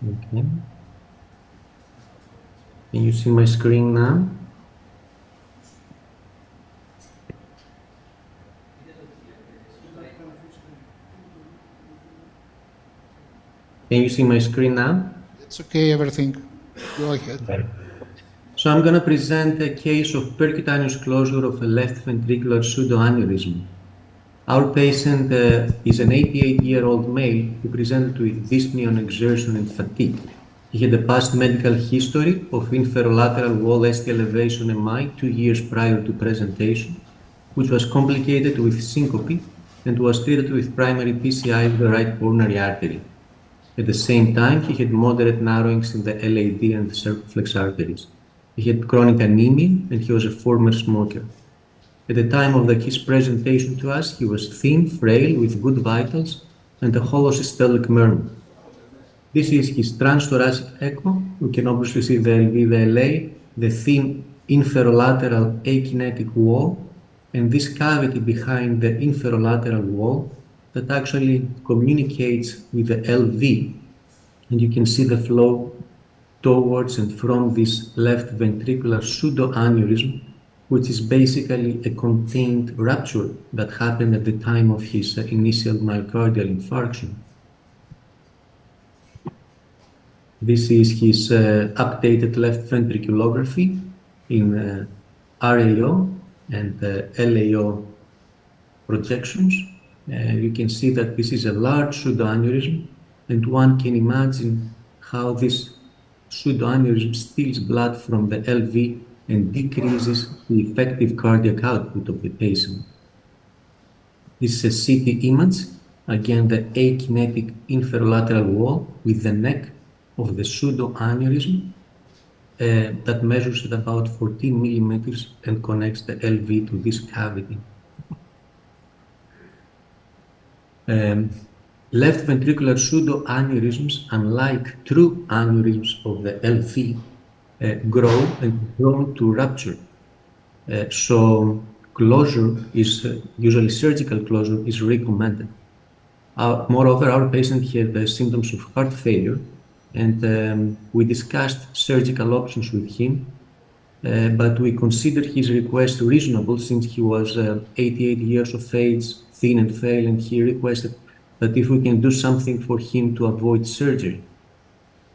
Okay. Can you see my screen now? Can you see my screen now? It's okay, everything. Go ahead. Okay. So I'm going to present a case of percutaneous closure of a left ventricular pseudoaneurysm. Our patient is an 88-year-old male who presented with dyspnea on exertion and fatigue. He had a past medical history of inferolateral wall ST elevation MI 2 years prior to presentation, which was complicated with syncope and was treated with primary PCI of the right coronary artery. At the same time, he had moderate narrowings in the LAD and the circumflex arteries. He had chronic anemia and he was a former smoker. At the time of his presentation to us, he was thin, frail, with good vitals and a holosystolic murmur. This is his transthoracic echo. We can obviously see the LV, the LA, the thin inferolateral akinetic wall, and this cavity behind the inferolateral wall that actually communicates with the LV. And you can see the flow towards and from this left ventricular pseudoaneurysm, which is basically a contained rupture that happened at the time of his initial myocardial infarction. This is his updated left ventriculography in RAO and LAO projections. You can see that this is a large pseudoaneurysm, and one can imagine how this pseudoaneurysm steals blood from the LV and decreases the effective cardiac output of the patient. This is a CT image, again the akinetic inferolateral wall with the neck of the pseudoaneurysm that measures at about 14 millimeters and connects the LV to this cavity. Left ventricular pseudoaneurysms, unlike true aneurysms of the LV, grow and prone to rupture. So closure is, usually surgical closure is recommended. Moreover, our patient had the symptoms of heart failure, and we discussed surgical options with him, but we considered his request reasonable since he was 88 years of age, thin and frail, and he requested that if we can do something for him to avoid surgery.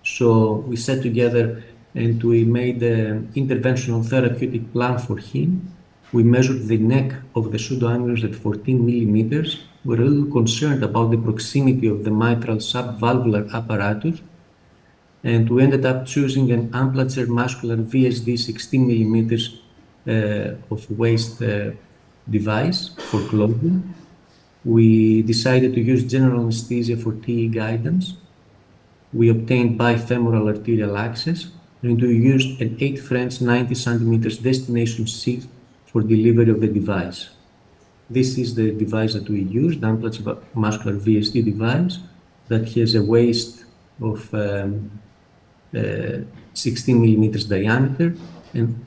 So we sat together and we made an interventional therapeutic plan for him. We measured the neck of the pseudoaneurysm at 14 millimeters. We're a little concerned about the proximity of the mitral subvalvular apparatus, and we ended up choosing an Amplacer muscular VSD 16 millimeters of waist device for closing. We decided to use general anesthesia for TE guidance. We obtained bifemoral arterial access, and we used an 8 French 90 centimeters destination sheath for delivery of the device. This is the device that we used, the Amplacer muscular VSD device, that has a waist of 16 millimeters diameter, and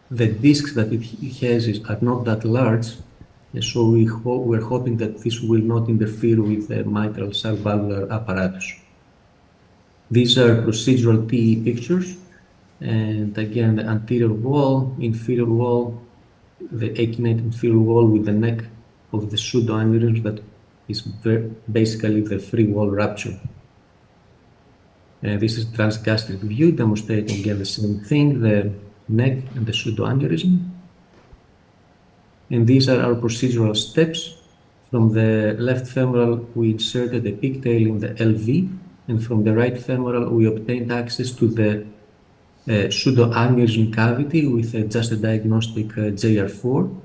the discs that it has are not that large, so we're hoping that this will not interfere with the mitral subvalvular apparatus. These are procedural TE pictures, and again, the anterior wall, inferior wall, the akinetic inferior wall with the neck of the pseudoaneurysm that is basically the free wall rupture. This is transgastric view demonstrating again the same thing, the neck and the pseudoaneurysm. And these are our procedural steps. From the left femoral, we inserted a pigtail in the LV, and from the right femoral, we obtained access to the pseudoaneurysm cavity with just a diagnostic JR4.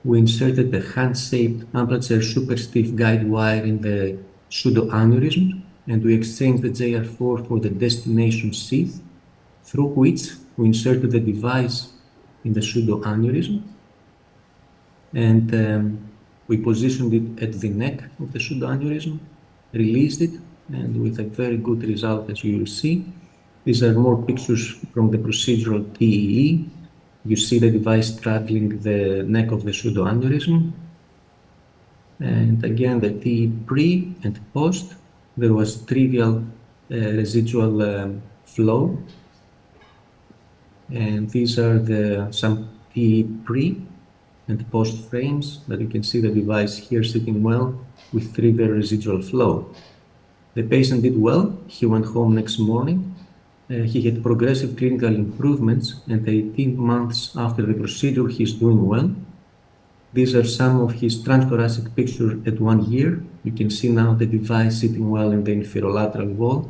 We inserted a hand-shaped Amplacer super stiff guide wire in the pseudoaneurysm, and we exchanged the JR4 for the destination sheath, through which we inserted the device in the pseudoaneurysm, and we positioned it at the neck of the pseudoaneurysm, released it, and with a very good result, as you will see. These are more pictures from the procedural TEE. You see the device straddling the neck of the pseudoaneurysm. And again, the TEE pre and post, there was trivial residual flow. And these are some TEE pre and post frames that you can see the device here sitting well with trivial residual flow. The patient did well. He went home next morning. He had progressive clinical improvements, and 18 months after the procedure, he's doing well. These are some of his transthoracic pictures at 1 year. You can see now the device sitting well in the inferolateral wall,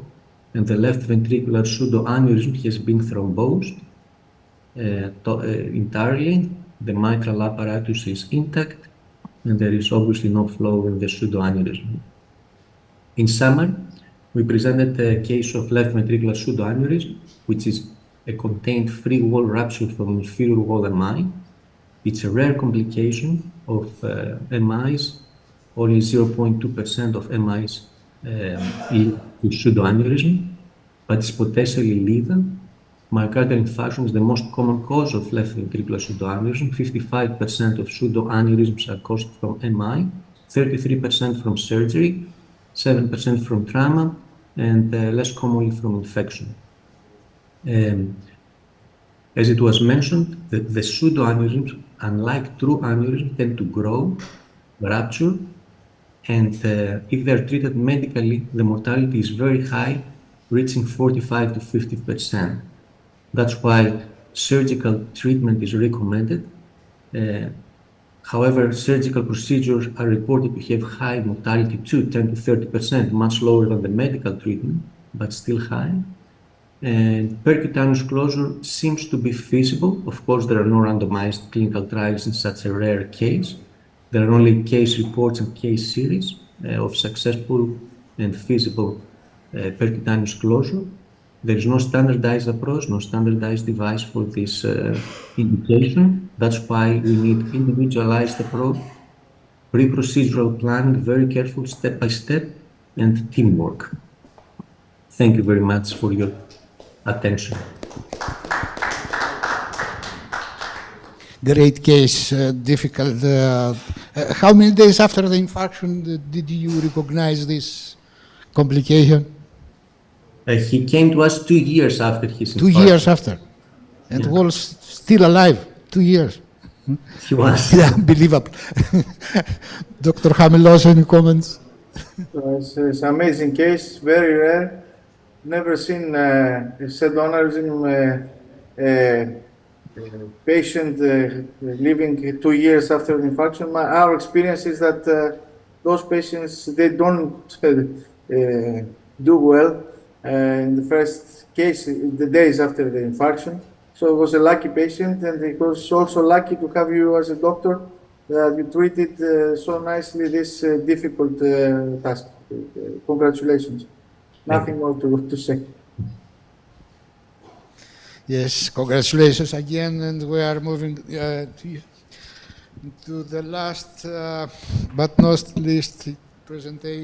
and the left ventricular pseudoaneurysm has been thrombosed entirely. The mitral apparatus is intact, and there is obviously no flow in the pseudoaneurysm. In summary, we presented a case of left ventricular pseudoaneurysm, which is a contained free wall rupture from inferior wall MI. It's a rare complication of MIs. Only 0.2% of MIs lead to pseudoaneurysm, but it's potentially lethal. Myocardial infarction is the most common cause of left ventricular pseudoaneurysm. 55% of pseudoaneurysms are caused from MI, 33% from surgery, 7% from trauma, and less commonly from infection. As it was mentioned, the pseudoaneurysms, unlike true aneurysms, tend to grow, rupture, and if they're treated medically, the mortality is very high, reaching 45 to 50%. That's why surgical treatment is recommended. However, surgical procedures are reported to have high mortality too, 10 to 30%, much lower than the medical treatment, but still high. And percutaneous closure seems to be feasible. Of course, there are no randomized clinical trials in such a rare case. There are only case reports and case series of successful and feasible percutaneous closure. There is no standardized approach, no standardized device for this indication. That's why we need individualized approach, pre-procedural planning, very careful step by step, and teamwork. Thank you very much for your attention. Great case, difficult. How many days after the infarction did you recognize this complication? He came to us 2 years after his infarction. 2 years after, and Yeah. was still alive. 2 years. He was. Unbelievable. Dr. Hamilos, any comments? It's an amazing case, very rare. Never seen a pseudoaneurysm patient living 2 years after the infarction. Our experience is that those patients, they don't do well in the first case, the days after the infarction. So it was a lucky patient, and it was also lucky to have you as a doctor that you treated so nicely this difficult task. Congratulations. Nothing more to say. Yes, congratulations again, and we are moving to the last but not least presentation.